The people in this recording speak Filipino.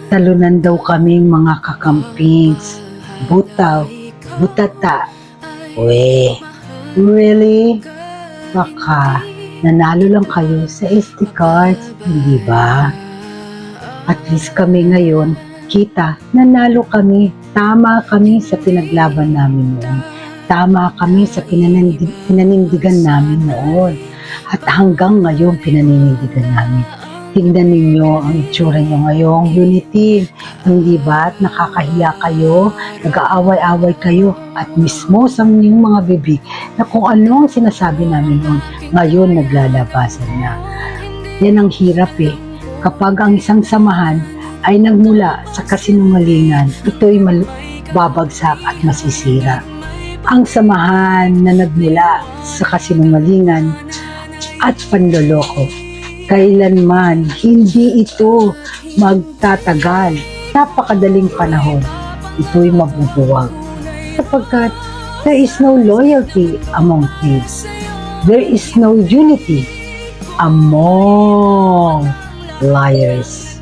Talunan daw kaming mga kakampings. Butaw, butata. We, really? Baka nanalo lang kayo sa SD cards, hindi ba? At least kami ngayon, kita, nanalo kami. Tama kami sa pinaglaban namin noon. Tama kami sa pinanindigan namin noon. At hanggang ngayon, pinaninindigan namin. Tingnan ninyo ang itsura nyo ngayong unity. Hindi ba? At nakakahiya kayo, nag-aaway-away kayo, at mismo sa inyong mga bibig na kung ano ang sinasabi namin noon, ngayon naglalabasan na. Yan ang hirap eh. Kapag ang isang samahan ay nagmula sa kasinungalingan, ito'y babagsak at masisira. Ang samahan na nagmula sa kasinungalingan at panloloko, kailanman hindi ito magtatagal. Napakadaling panahon, ito'y mabubuwag. Sapagkat there is no loyalty among thieves. There is no unity among liars.